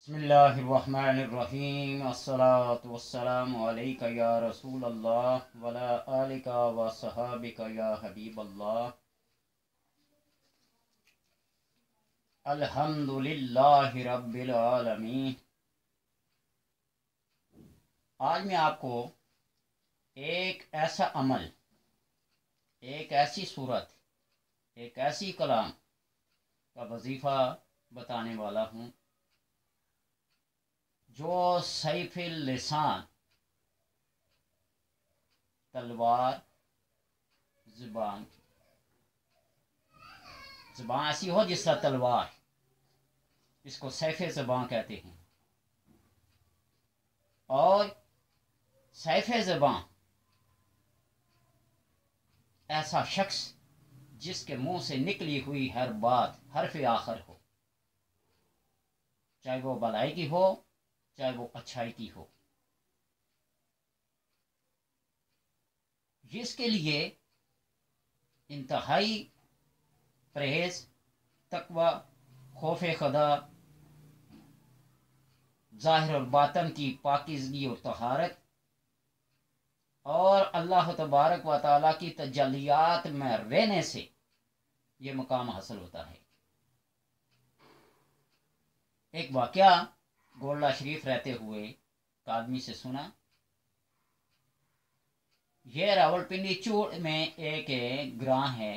बिस्मिल्लाहिर्रहमानिर्रहीम अस्सलातु वस्सलामु अलैका या रसूल अल्लाह वला आलिका व सहाबिका या हबीब अल्लाह। अल्हम्दुलिल्लाहि रब्बिल आलमीन। आज मैं आपको एक ऐसा अमल, एक ऐसी सूरत, एक ऐसी कलाम का वजीफ़ा बताने वाला हूँ जो सैफ़िल लिसान, तलवार ज़ुबान ऐसी हो जिस तरह तलवार, इसको सैफ़े ज़बान कहते हैं। और सैफ़े ज़बान ऐसा शख्स जिसके मुंह से निकली हुई हर बात हर्फ़ आखिर हो, चाहे वो भलाई की हो चाहे वो अच्छाई की हो, जिसके लिए इंतहाई परहेज, तकवा, खौफ खुदा, ज़ाहिर और बातन की पाकीज़गी और तहारत और अल्लाह तबारक व तआला की तजल्लियात में रहने से ये मकाम हासिल होता है। एक वाक़या गोल्डा शरीफ रहते हुए एक आदमी से सुना। यह रावलपिंडी चूड़ में एक ग्रां है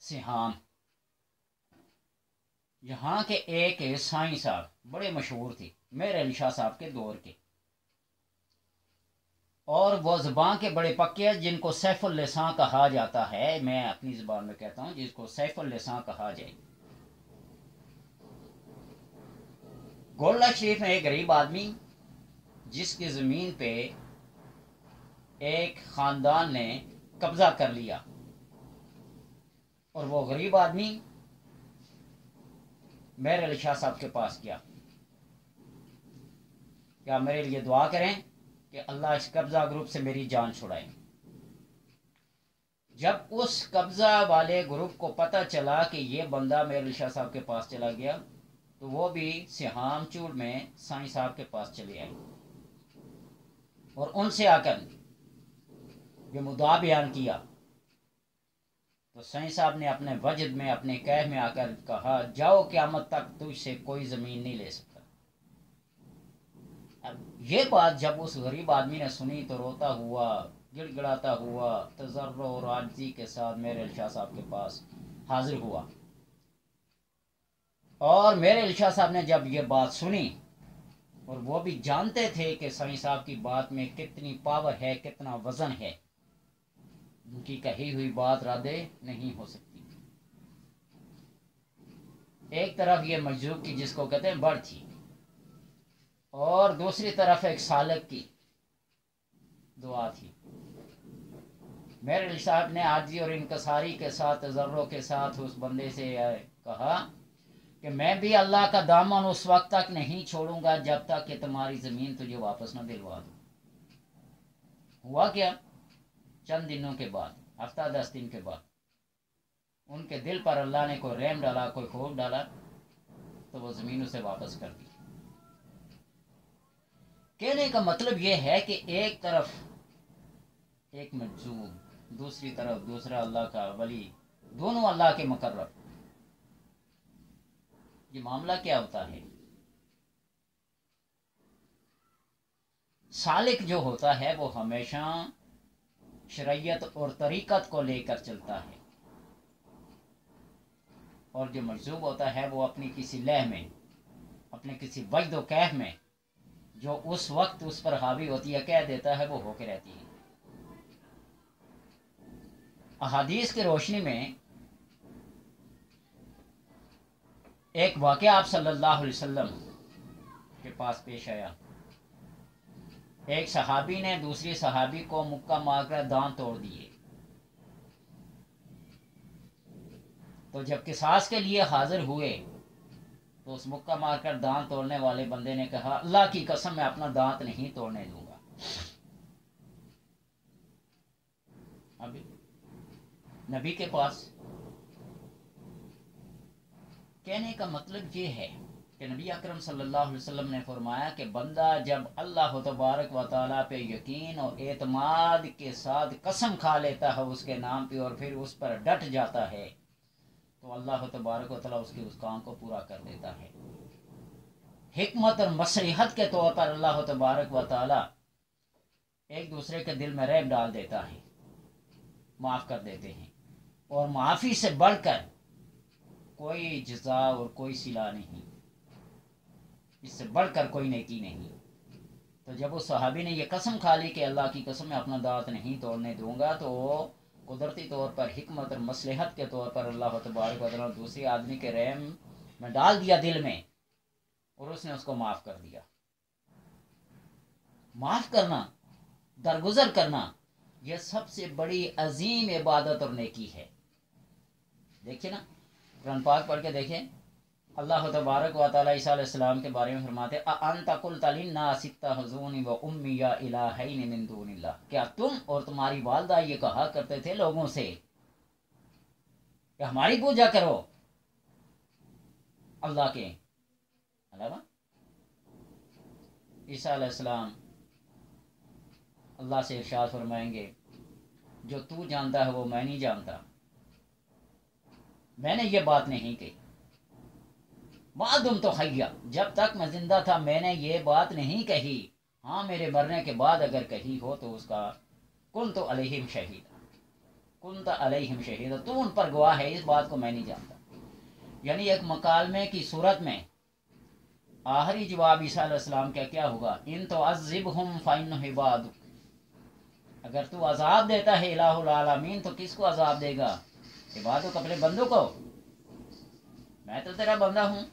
सिहाम। यहाँ के एक साईं साहब बड़े मशहूर थे, मेरे अली शाह साहब के दौर के, और वो ज़बान के बड़े पक्के जिनको सैफुल लिसान कहा जाता है। मैं अपनी ज़बान में कहता हूँ जिसको सैफुल लिसान कहा जाए। गोल्डा शरीफ में एक गरीब आदमी जिसकी ज़मीन पे एक ख़ानदान ने कब्ज़ा कर लिया, और वो गरीब आदमी मेरे अली शाह साहब के पास गया, क्या मेरे लिए दुआ करें कि अल्लाह इस कब्ज़ा ग्रुप से मेरी जान छुड़ाए। जब उस कब्ज़ा वाले ग्रुप को पता चला कि ये बंदा मेरे अली शाह साहब के पास चला गया, तो वो भी सिहाम चूड़ में साईं साहब के पास चले आए और उनसे आकर ये मुद्दा बयान किया। तो साईं साहब ने अपने वजद में, अपने कैफ में आकर कहा, जाओ क़यामत तक तुझसे कोई ज़मीन नहीं ले सकता। अब ये बात जब उस गरीब आदमी ने सुनी तो रोता हुआ, गिड़गिड़ाता हुआ, तज़र्रो और आजिज़ी के साथ मेरे अली शाह साहब के पास हाजिर हुआ। और मेरे अली शाह साहब ने जब ये बात सुनी, और वो भी जानते थे कि साईं साहब की बात में कितनी पावर है, कितना वज़न है, उनकी कही हुई बात रादे नहीं हो सकती। एक तरफ ये मजजूब की जिसको कहते हैं बड़ थी, और दूसरी तरफ एक सालक की दुआ थी। मेरे अली साहब ने आजी और इनकसारी के साथ, तजर्रो के साथ उस बंदे से कहा कि मैं भी अल्लाह का दामन उस वक्त तक नहीं छोड़ूंगा जब तक कि तुम्हारी ज़मीन तुझे वापस न दिलवा दूं। हुआ क्या, चंद दिनों के बाद, हफ्ता 10 दिन के बाद, उनके दिल पर अल्लाह ने कोई रहम डाला, कोई खौफ डाला, तो वो ज़मीन उसे वापस कर दी। कहने का मतलब ये है कि एक तरफ एक मजजूब, दूसरी तरफ दूसरा अल्लाह का वली, दोनों अल्लाह के मुकर्रब। ये मामला क्या होता है, सालिक जो होता है वो हमेशा शरीयत और तरीक़त को लेकर चलता है, और जो मजजूब होता है वो अपनी किसी लह में, अपने किसी वजद व कैफ में जो उस वक्त उस पर हावी होती है, कह देता है, वो होके रहती है। अहादीस की रोशनी में एक वाक़या आप सल्लल्लाहु अलैहि वसल्लम के पास पेश आया। एक सहाबी ने दूसरी सहाबी को मुक्का मारकर दांत तोड़ दिए। तो जब किसास के लिए हाजिर हुए तो उस मुक्का मारकर दांत तोड़ने वाले बंदे ने कहा, अल्लाह की कसम मैं अपना दांत नहीं तोड़ने दूंगा। अभी नबी के पास कहने का मतलब ये है कि नबी अकरम सल्लल्लाहु अलैहि वसल्लम ने फरमाया कि बंदा जब अल्लाह तबारक व तआला पे यकीन और एतमाद के साथ कसम खा लेता है उसके नाम पे और फिर उस पर डट जाता है तो अल्लाह तबारक व तआला उसके उस काम को पूरा कर देता है। हिकमत और मसलिहत के तौर पर अल्लाह तबारक व तआला एक दूसरे के दिल में रैब डाल देता है, माफ़ कर देते हैं, और माफ़ी से बढ़कर कोई जज़ा और कोई सिला नहीं, इससे बढ़कर कोई नेकी नहीं। तो जब उस सहाबी ने यह कसम खा ली कि अल्लाह की कसम मैं अपना दांत नहीं तोड़ने दूंगा, तो कुदरती तौर पर हिकमत और मसलहत के तौर पर अल्लाह तबारक व तआला दूसरे आदमी के रहम में डाल दिया दिल में और उसने उसको माफ़ कर दिया। माफ़ करना, दरगुजर करना, यह सबसे बड़ी अजीम इबादत और नेकी है। देखिए ना, कुरान पाक पढ़ के देखें, अल्लाह तबारक व तआला ईसा अलैहिस्सलाम के बारे में फरमाते अअंता कुल्ता लिन्नासि इत्तखिज़ूनी व उम्मी इलाहैन मिन दूनिल्लाह, क्या तुम और तुम्हारी वालिदा ये कहा करते थे लोगों से कि हमारी पूजा करो अल्लाह के अलावा। ईसा अलैहिस्सलाम अल्लाह से इरशाद फरमाएंगे जो तू जानता है वो मैं नहीं जानता, मैंने ये बात नहीं कही। मादुम तो हय्या, जब तक मैं जिंदा था मैंने ये बात नहीं कही, हाँ मेरे मरने के बाद अगर कही हो तो उसका कुंतु अलैहिम शहीदा, कुंत अलैहिम शहीदा, तू उन पर गवाह है, इस बात को मैं नहीं जानता। यानी एक मकालमे की सूरत में आखिरी जवाब ईसा अलैहिस्सलाम का क्या होगा, इन तो अज़िबहुम फ़इन्नहुम इबादुक, अगर तू अजाब देता है इलाहुल आलमीन तो किसको अजाब देगा, इबादुक अपने बंदों को, मैं तो तेरा बंदा हूँ।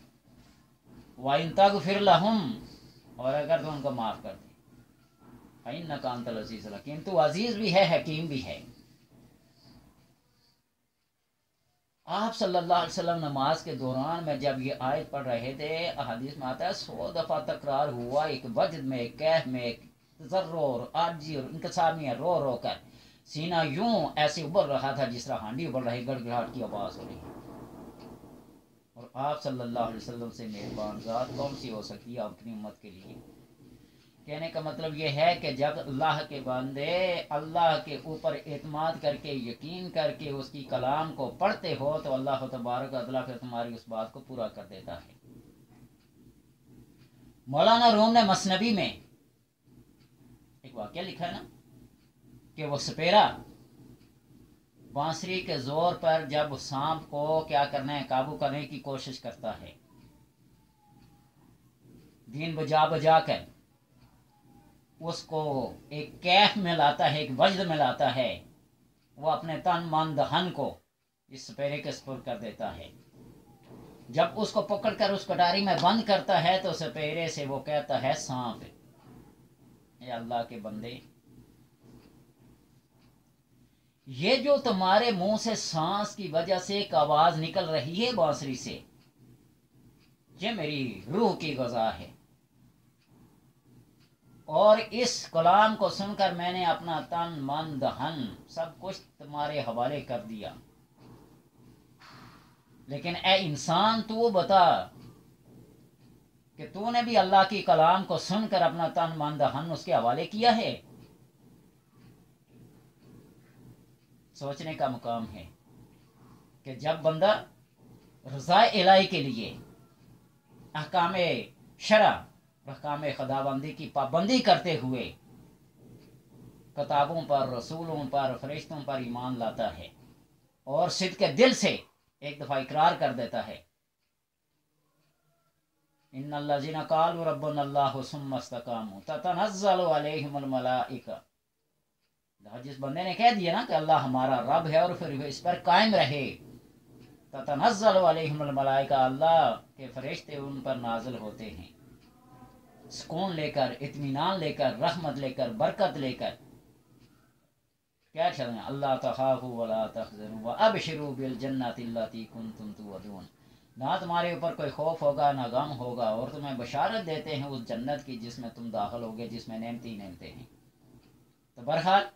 वाइन तगफिर लहुम, और अगर तो उनको माफ़ कर दे, फइन्नका अंतल अज़ीज़ुल हकीम, तू अजीज़ भी है हकीम भी है। आप सल्लल्लाहु अलैहि वसल्लम नमाज के दौरान में जब ये आयत पढ़ रहे थे, हदीस में आता है 100 दफ़ा तकरार हुआ, एक वजद में, एक कैफ में, एक ज़र्रो और आजी और इनकसार में रो रो कर सीना यूं ऐसे उबल रहा था जिस तरह हांडी उबल रही, गड़गड़ाहट की आवाज़ हो रही है। और आप सल्लल्लाहु अलैहि वसल्लम से मेहरबान ज़ात कौन सी हो सकती है अपनी उम्मत के लिए। कहने का मतलब ये है कि जब अल्लाह के बंदे अल्लाह के ऊपर एतमाद करके यकीन करके उसकी कलाम को पढ़ते हो तो अल्लाह तबारक व तआला फिर तुम्हारी उस बात को पूरा कर देता है। मौलाना रूम ने मसनबी में एक वाक़या लिखा है ना कि वो सपेरा बांसुरी के जोर पर जब सांप को क्या करना है, काबू करने की कोशिश करता है, दीन बजा बजा कर उसको एक कैफ में लाता है, एक वजद में लाता है, वो अपने तन मन धन को इस सपेरे के सुपुर्द कर देता है। जब उसको पकड़कर उस कटारी में बंद करता है तो सपेरे से वो कहता है सांप, ये अल्लाह के बंदे, ये जो तुम्हारे मुंह से सांस की वजह से एक आवाज निकल रही है बांसुरी से, ये मेरी रूह की गज़ा है, और इस कलाम को सुनकर मैंने अपना तन मन धन सब कुछ तुम्हारे हवाले कर दिया। लेकिन ए इंसान तू बता कि तूने भी अल्लाह की कलाम को सुनकर अपना तन मन धन उसके हवाले किया है। सोचने का मुकाम है कि जब बंदा रज़ा इलाही के लिए अहकाम शरा, अहकाम खुदाबंदी की पाबंदी करते हुए किताबों पर, रसूलों पर, फरिश्तों पर ईमान लाता है और सिद्क़ के दिल से एक दफ़ा इकरार कर देता है, इन्नल्लज़ीना क़ालू रब्बुनल्लाहु सुम्मा इस्तक़ामू ततनज़्ज़लु अलैहिमुल मलाइका, जिस बंदे ने कह दिया ना कि अल्लाह हमारा रब है और फिर इस पर कायम रहे, ततनज़्ज़लु अलैहिमुल मलाइका, अल्लाह के फरिश्ते उन पर नाजिल होते हैं सुकून लेकर, इत्मीनान लेकर, रहमत लेकर, बरकत लेकर। क्या चलना, अल्लाह तख़ाफू वला तहज़नू व अबशिरू बिल जन्नति अल्लती कुंतुम तुअदून, ना तुम्हारे ऊपर कोई खौफ होगा ना गम होगा, और तुम्हें बशारत देते हैं उस जन्नत की जिसमें तुम दाखिल होगे, जिसमें नेमती नेमते हैं। तो बहरहाल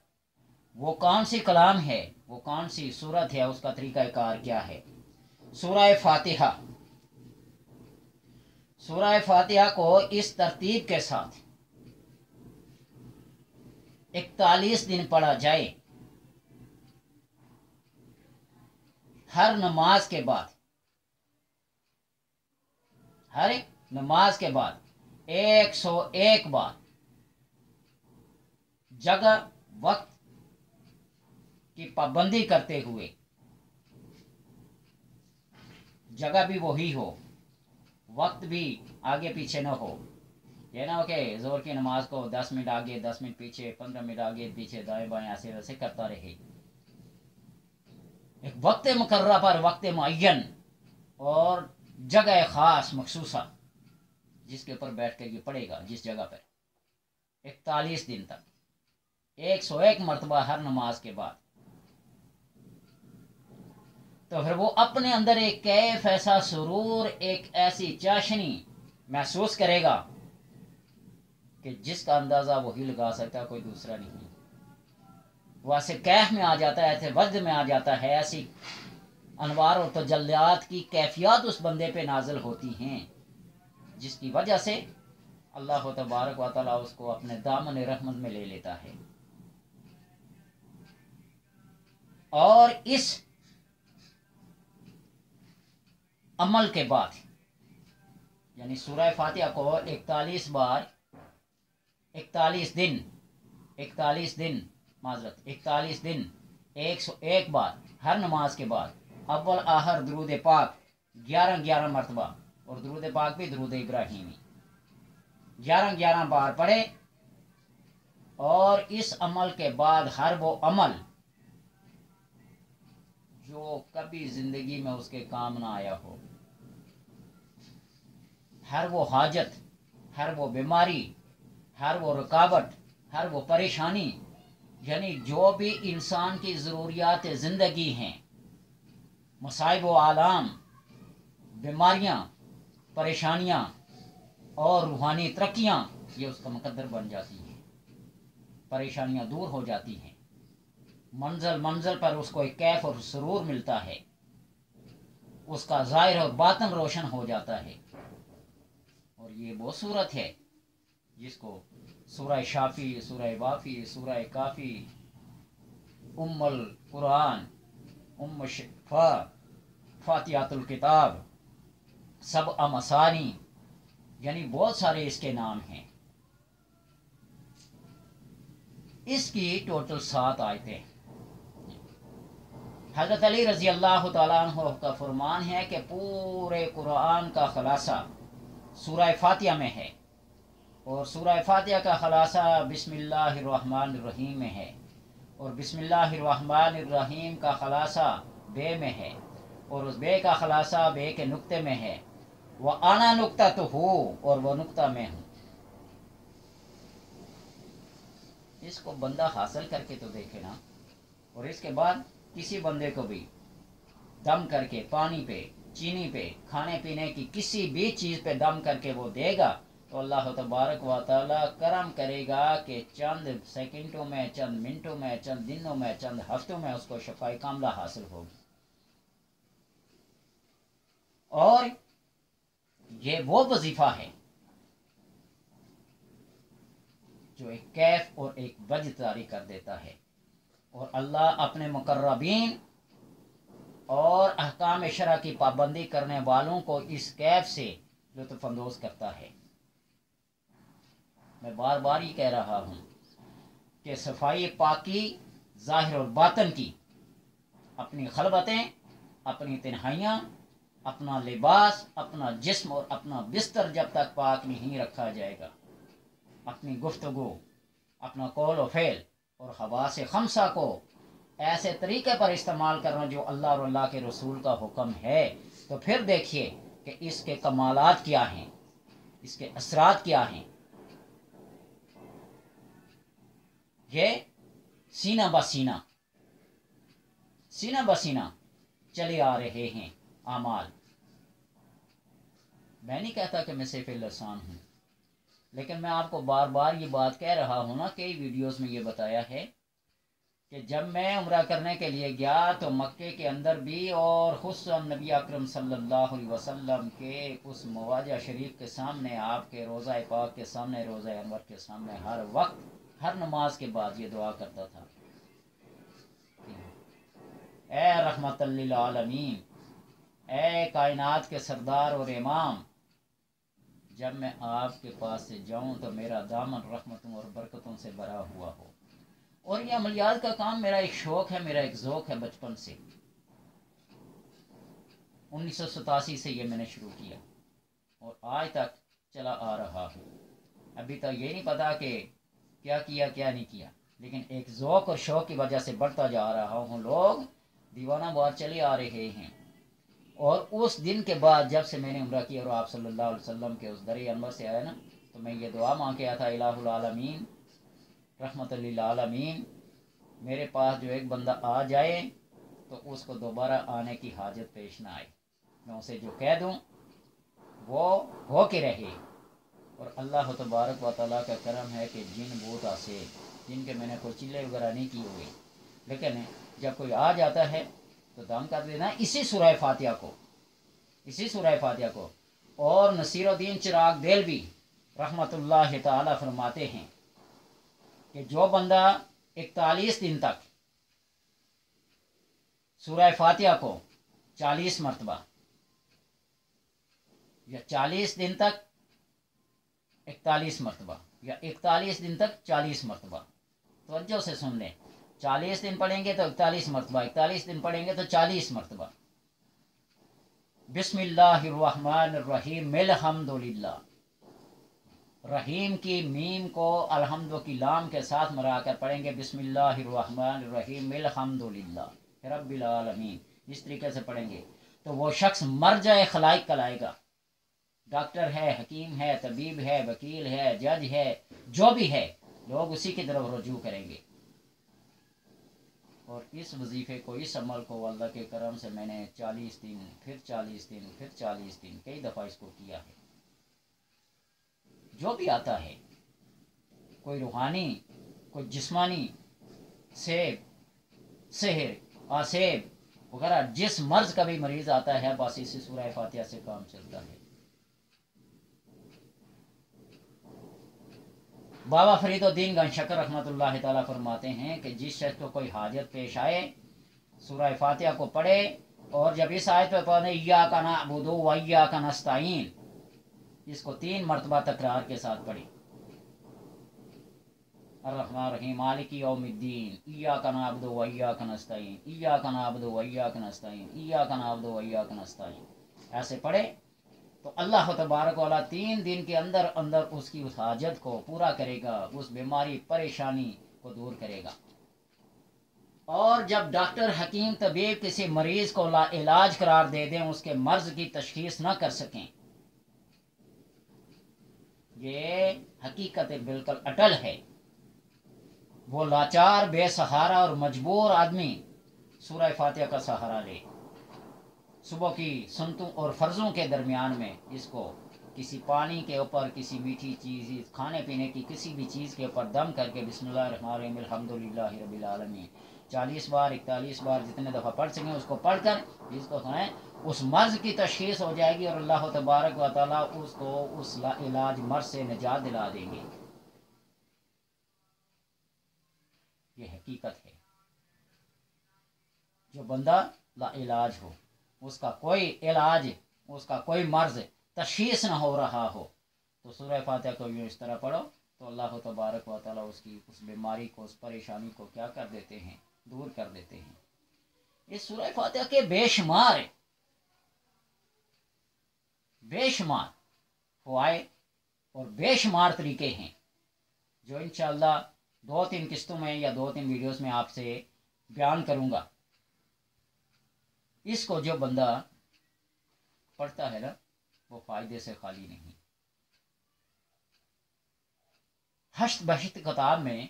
वो कौन सी कलाम है, वो कौन सी सूरत है, उसका तरीक़ाकार क्या है। सूरह फातिहा سورہ فاتحہ کو اس ترتیب کے ساتھ 41 دن پڑھا جائے، ہر نماز کے بعد، ہر ایک نماز کے بعد 101 بار، جگہ وقت کی پابندی کرتے ہوئے، جگہ بھی وہی ہو، وقت بھی آگے پیچھے نہ ہو، یہ نہ ہو کہ زور کی نماز کو 10 منٹ آگے 10 منٹ پیچھے 15 منٹ آگے پیچھے دائیں بائیں ایسے ویسے کرتا رہے۔ ایک وقت مقررہ پر، وقت معین اور جگہ خاص مخصوصہ جس کے اوپر بیٹھ کر یہ پڑے گا، جس جگہ پر 41 دن تک 101 مرتبہ ہر نماز کے بعد، تو پھر وہ اپنے اندر ایک کیف، ایسا سرور، ایک ایسی چاشنی محسوس کرے گا کہ جس کا اندازہ وہی لگا سکتا ہے، کوئی دوسرا نہیں۔ وہ ایسے کیف میں آ جاتا ہے، ایسے وجد میں آ جاتا ہے، ایسی انوار اور تجلیات کی کیفیات اس بندے پہ نازل ہوتی ہیں، جس کی وجہ سے اللہ تبارک و تعالیٰ اس کو اپنے دامن رحمت میں لے لیتا ہے۔ اور اس عمل کے بعد، یعنی سورہ فاتحہ کو 41 بار، 41 دن، 41 دن معذرت 41 دن 101 بار ہر نماز کے بعد، اول آخر درود پاک 11 مرتبہ، اور درود پاک بھی درود ابراہیمی 11 بار پڑھے، اور اس عمل کے بعد ہر وہ عمل جو کبھی زندگی میں اس کے کام نہ آیا ہو، ہر وہ حاجت، ہر وہ بیماری، ہر وہ رکاوٹ، ہر وہ پریشانی، یعنی جو بھی انسان کی ضروریات زندگی ہیں، مصائب و آلام، بیماریاں، پریشانیاں اور روحانی ترقیاں، یہ اس کا مقدر بن جاتی ہیں، پریشانیاں دور ہو جاتی ہیں، منزل منزل پر اس کو ایک کیف اور سرور ملتا ہے، اس کا ظاہر اور باطن روشن ہو جاتا ہے۔ اور یہ وہ صورت ہے جس کو سورہ شافی، سورہ وافی، سورہ کافی، ام القرآن، ام شفا، فاتحۃ الکتاب، سبع مثانی، یعنی بہت سارے اس کے نام ہیں۔ اس کی ٹوٹل 7 آیتیں۔ حضرت علی رضی اللہ تعالیٰ عنہ کا فرمان ہے کہ پورے قرآن کا خلاصہ سورہ فاتحہ میں ہے، اور سورہ فاتحہ کا خلاصہ بسم اللہ الرحمن الرحیم میں ہے، اور بسم اللہ الرحمن الرحیم کا خلاصہ بے میں ہے، اور اس بے کا خلاصہ بے کے نقطے میں ہے، وَأَنَا نُقْطَتُهُ، اور وہ نقطہ میں ہوں۔ اس کو بندہ حاصل کر کے تو دیکھے نا، اور اس کے بعد کسی بندے کو بھی دم کر کے پانی پہ، چینی پہ، کھانے پینے کی کسی بھی چیز پہ دم کر کے وہ دے گا تو اللہ تبارک و تعالی کرم کرے گا کہ چند سیکنڈوں میں، چند منٹوں میں، چند دنوں میں، چند ہفتوں میں اس کو شفاء کاملہ حاصل ہوگی۔ اور یہ وہ وظیفہ ہے جو ایک کیف اور ایک وجد طاری کر دیتا ہے، اور اللہ اپنے مقربین اور احکام شرع کی پابندی کرنے والوں کو اس کیف سے لطف اندوز کرتا ہے۔ میں بار بار یہ کہہ رہا ہوں کہ صفائی پاکی ظاہر اور باطن کی، اپنی خلوتیں، اپنی تنہائیاں، اپنا لباس، اپنا جسم اور اپنا بستر جب تک پاک نہیں رکھا جائے گا، اپنی گفتگو، اپنا قول و فعل اور حواس خمسہ کو ایسے طریقے پر استعمال کرنا جو اللہ اور اللہ کے رسول کا حکم ہے، تو پھر دیکھیے کہ اس کے کمالات کیا ہیں، اس کے اثرات کیا ہیں۔ یہ سینہ بسینہ، سینہ بسینہ چلے آ رہے ہیں اعمال۔ میں نہیں کہتا کہ میں سیف اللسان ہوں، لیکن میں آپ کو بار بار یہ بات کہہ رہا ہوں نا، کئی ویڈیوز میں یہ بتایا ہے کہ جب میں عمرہ کرنے کے لیے گیا تو مکے کے اندر بھی اور خصوصاً نبی اکرم صلی اللہ علیہ وسلم کے اس مواجہ شریف کے سامنے، آپ کے روضہ پاک کے سامنے، روضہ انور کے سامنے ہر وقت ہر نماز کے بعد یہ دعا کرتا تھا، اے رحمت للعالمین، اے کائنات کے سردار اور امام، جب میں آپ کے پاس سے جاؤں تو میرا دامن رحمتوں اور برکتوں سے بھرا ہوا ہو۔ اور یہ عملیات کا کام میرا ایک شوق ہے، میرا ایک ذوق ہے، بچپن سے 1987 سے یہ میں نے شروع کیا اور آج تک چلا آ رہا ہوں۔ ابھی تک یہ نہیں پتا کہ کیا کیا کیا نہیں کیا، لیکن ایک ذوق اور شوق کی وجہ سے بڑھتا جا رہا ہوں۔ لوگ دیوانہ وار چلے آ رہے ہیں، اور اس دن کے بعد جب سے میں نے عمرہ کیا اور آپ صلی اللہ علیہ وسلم کے اس درِ انور سے آیا نا، تو میں یہ دعا مانگ کے آیا تھا، الہ العالمین رحمت للعالمین، میرے پاس جو ایک بندہ آ جائے تو اس کو دوبارہ آنے کی حاجت پیش نہ آئے، میں اسے جو کہہ دوں وہ ہو کے رہے۔ اور اللہ تبارک و تعالیٰ کا کرم ہے کہ جن بہت آسے جن کے میں نے کوئی چلے وغیرہ نہیں کی ہوئی، لیکن جب کوئی آ جاتا ہے تو دم کر دینا اسی سورہ فاتحہ کو۔ اور نصیر الدین چراغ دیلوی رحمت اللہ تعالی فرماتے ہیں کہ جو بندہ 41 دن تک سورہ فاتحہ کو 40 مرتبہ یا 40 دن تک 41 مرتبہ یا 41 دن تک 40 مرتبہ، توجہ سے سن لیں، 40 دن پڑھیں گے تو 41 مرتبہ، 41 دن پڑھیں گے تو 40 مرتبہ، بسم اللہ الرحمن الرحیم الحمدللہ، رحیم کی میم کو الحمد کی لام کے ساتھ ملا کر پڑھیں گے، بسم اللہ الرحمن الرحیم الحمدللہ رب العالمین، اس طریقے سے پڑھیں گے تو وہ شخص مرجع خلائق کہلائے گا۔ ڈاکٹر ہے، حکیم ہے، طبیب ہے، وکیل ہے، جج ہے، جو بھی ہے، لوگ اسی کی طرف رجوع کریں گے۔ اور اس وظیفے کو، اس عمل کو اللہ کے کرم سے میں نے 40 دن، پھر 40 دن، پھر 40 دن، کئی دفعہ اس کو کیا ہے۔ جو بھی آتا ہے، کوئی روحانی، کوئی جسمانی، سیب، سحر، آسیب وغیرہ، جس مرض کا بھی مریض آتا ہے بس اسی سورہ فاتحہ سے کام چلتا ہے۔ بابا فرید الدین گنج شکر رحمۃ اللہ تعالیٰ فرماتے ہیں کہ جس شخص کو کوئی حاجت پیش آئے، سورہ فاتحہ کو پڑھے، اور جب اس آیت پہ پڑھے ایاک نعبد و ایاک نستعین، اس کو 3 مرتبہ تکرار کے ساتھ پڑھی، الرحمن الرحیم مالک یوم الدین ایاک نعبد و ایاک نستعین ایاک نعبد و ایاک نستعین ایاک نعبد و ایاک نستعین، ایسے پڑھے تو اللہ تبارک و تعالیٰ 3 دن کے اندر اندر اس کی اس حاجت کو پورا کرے گا، اس بیماری پریشانی کو دور کرے گا۔ اور جب ڈاکٹر، حکیم، طبیب کسی مریض کو لا علاج قرار دے دیں، اس کے مرض کی تشخیص نہ کر سکیں، یہ حقیقت بالکل اٹل ہے، وہ لاچار، بے سہارا اور مجبور آدمی سورہ فاتحہ کا سہارا لے، صبح کی سنتوں اور فرضوں کے درمیان میں اس کو کسی پانی کے اوپر، کسی میٹھی چیز، کھانے پینے کی کسی بھی چیز کے اوپر دم کر کے بسم اللہ الرحمن الرحیم الحمدللہ رب العالمین 40 بار، 41 بار، جتنے دفعہ پڑھ سکیں اس کو پڑھ کر اس کو سنیں، اس مرض کی تشخیص ہو جائے گی اور اللہ تبارک و تعالیٰ اس کو اس علاج مرض سے نجات دلا دیں گے۔ یہ حقیقت ہے۔ جو بندہ لا علاج ہو، اس کا کوئی علاج، اس کا کوئی مرض تشخیص نہ ہو رہا ہو، تو سورہ فاتحہ کو یوں اس طرح پڑھو تو اللہ تبارک و تعالیٰ اس کی اس بیماری کو، اس پریشانی کو کیا کر دیتے ہیں، دور کر دیتے ہیں۔ اس سورہ فاتحہ کے بے شمار فوائد اور بے شمار طریقے ہیں، جو انشاءاللہ 2-3 قسطوں میں یا 2-3 ویڈیوز میں آپ سے بیان کروں گا۔ اس کو جو بندہ پڑھتا ہے نا، وہ فائدے سے خالی نہیں۔ حشت بہشت کتاب میں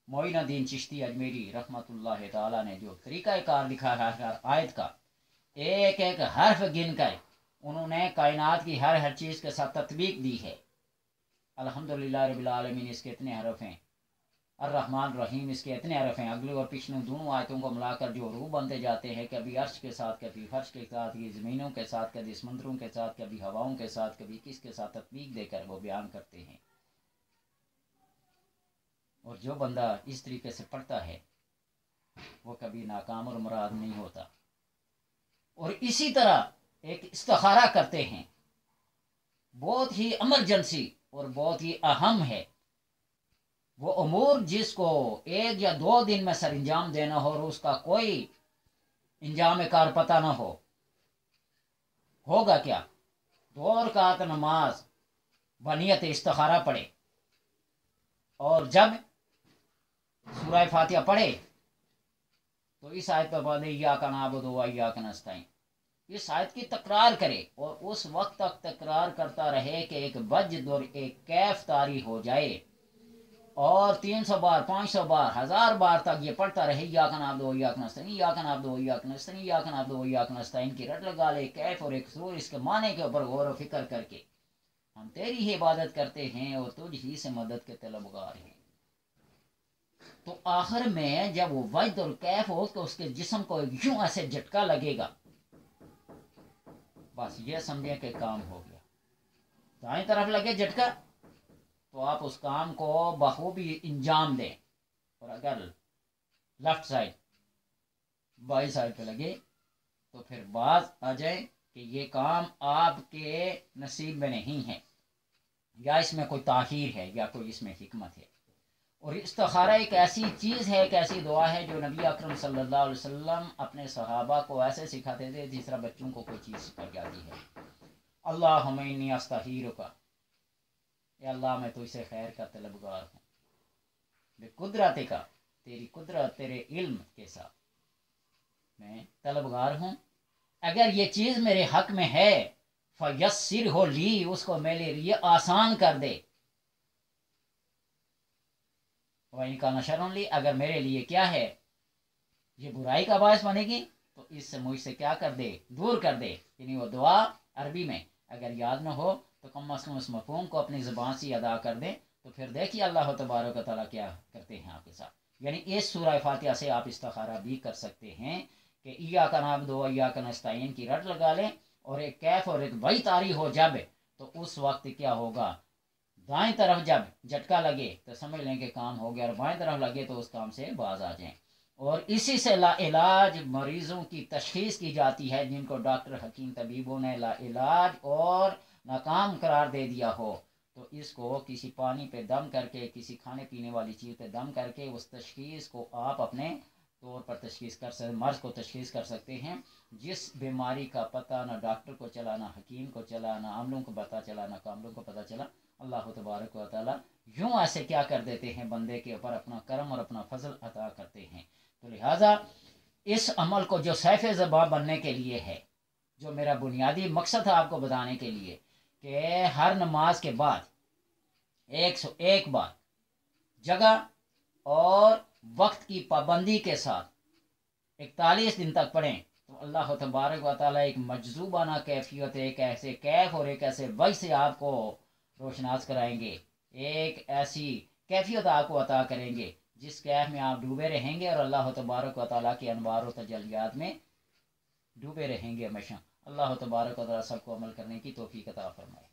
معین الدین چشتی اجمیری رحمت اللہ تعالیٰ نے جو طریقہ کار لکھا ہے ہر آیت کا، ایک ایک حرف گن کر انہوں نے کائنات کی ہر چیز کے ساتھ تطبیق دی ہے۔ الحمدللہ رب العالمین، اس کے اتنے حرف ہیں، अर्रहमान रहीम, इसके इतने हरफ हैं। अगले और पिछले दोनों आयतों को मिलाकर जो रूह बनते जाते हैं, कभी अर्श के साथ, कभी फर्श के साथ, कभी ज़मीनों के साथ, कभी समंदरों के साथ, कभी हवाओं के साथ, कभी किसके साथ, तत्वीक देकर वो बयान करते हैं। और जो बंदा इस तरीके से पढ़ता है वो कभी नाकाम और मुराद नहीं होता। और इसी तरह एक इस्तिखारा करते हैं, बहुत ही इमरजेंसी और बहुत ही अहम है। वो अमूर जिसको 1 या 2 दिन में सर अंजाम देना हो और उसका कोई इंजाम कार पता ना हो, होगा क्या? 2 रकात नमाज बनियत इस्तिखारा पढ़े, और जब सूरह फातिहा पढ़े तो इस आयत पर पढ़े इय्याका नअबुदु व इय्याका नस्तईन, इस आयत की तकरार करे और उस वक्त तक तकरार करता रहे कि एक वज्द और एक कैफ तारी हो जाए, और 300 बार, 500 बार, 1000 बार तक ये पढ़ता रहे इय्याका नअबुदु व इय्याका नस्तईन, इय्याका नअबुदु व इय्याका नस्तईन, इय्याका नअबुदु व इय्याका नस्तईन की रट लगा ले, कैफ और एक सूर, इसके माने के ऊपर गौर व फिक्र करके हम तेरी ही इबादत करते हैं और तुझ ही से मदद के तलबगार हैं। तो आखिर में जब वो वज्द और कैफ हो तो उसके जिस्म को यूं ऐसे झटका लगेगा, बस ये समझे कि काम हो गया। दाएं तरफ लगे झटका तो आप उस काम को बखूबी अंजाम दें, और अगर लेफ्ट साइड बाई साइड पे लगे तो फिर बात आ जाए कि ये काम आपके नसीब में नहीं है, या इसमें कोई ताखीर है, या कोई इसमें हिकमत है। और इस्तिखारा एक ऐसी चीज़ है, एक ऐसी दुआ है जो नबी अकरम सल्लल्लाहु अलैहि वसल्लम अपने सहाबा को ऐसे सिखाते थे जिस तरह बच्चों को कोई चीज़ सिखा जाती है। अल्लाहुम्मा इन्नी अस्तगीरुका, या अल्लाह मैं तुझसे खैर का तलबगार हूँ, बेकुदरत का, तेरी कुदरत तेरे इल्म के साथ मैं तलबगार हूँ। अगर ये चीज़ मेरे हक में है फयस्सिर हो ली, उसको मेरे लिए आसान कर दे। वही का नशर ली, अगर मेरे लिए क्या है ये बुराई का बायस बनेगी तो इससे मुझसे क्या कर दे, दूर कर दे। यानी वो दुआ अरबी में अगर याद न हो तो कम अज़ कम उस मफ़हूम को अपनी ज़बान से अदा कर दे, तो फिर देखिए अल्लाह तबारक व तआला क्या करते हैं आपके साथ। यानी इस सूरह फातिहा से आप इस्तिखारा भी कर सकते हैं कि इय्याका नअबुदु व इय्याका नस्तईन की रट लगा लें, और एक कैफ और एक वही तारी हो जब, तो उस वक्त क्या होगा, दाएं तरफ जब झटका लगे तो समझ लें कि काम हो गया, और बाएं तरफ लगे तो उस काम से बाज आ जाएं। और इसी से लाइलाज मरीजों की तशखीस की जाती है जिनको डॉक्टर हकीम तबीबों ने लाइलाज और नाकाम करार दे दिया हो, तो इसको किसी पानी पे दम करके, किसी खाने पीने वाली चीज़ पे दम करके उस तशखीस को आप अपने तौर पर तशखीस कर सकते, मर्ज को तशखीस कर सकते हैं। जिस बीमारी का पता ना डॉक्टर को चला, ना हकीम को चला, ना आमलों को पता चला, ना कामलों को पता चला, अल्लाह तबारक व तआला यूं ऐसे क्या कर देते हैं, बंदे के ऊपर अपना करम और अपना फजल अता करते हैं। तो लिहाजा इस अमल को जो सैफ ज़बान बनने के लिए है, जो मेरा बुनियादी मकसद है आपको बताने के लिए, कि हर नमाज के बाद 101 बार जगह और वक्त की पाबंदी के साथ 41 दिन तक पढ़ें, तो अल्लाह तबारक व तआला एक मजजूबाना कैफियत, एक ऐसे कैफ और एक ऐसे वजह से आपको रोशनास कराएंगे, एक ऐसी कैफियत आपको अता करेंगे जिस कैफ में आप डूबे रहेंगे और अल्लाह तबारक व तआला के अनवार व तजल्लियात में डूबे रहेंगे हमेशा। अल्लाह तबारक व तआला सबको अमल करने की तौफीक अता फरमाए।